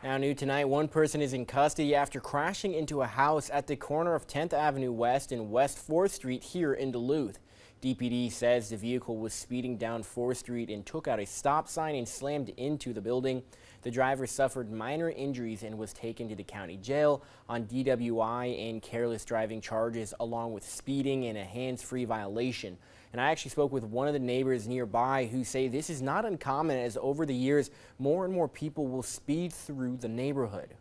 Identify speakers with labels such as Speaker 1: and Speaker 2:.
Speaker 1: Now new tonight, one person is in custody after crashing into a house at the corner of 10th Avenue West and West 4th Street here in Duluth. DPD says the vehicle was speeding down 4th Street and took out a stop sign and slammed into the building. The driver suffered minor injuries and was taken to the county jail on DWI and careless driving charges, along with speeding and a hands-free violation. And I actually spoke with one of the neighbors nearby who say this is not uncommon, as over the years more and more people will speed through the neighborhood.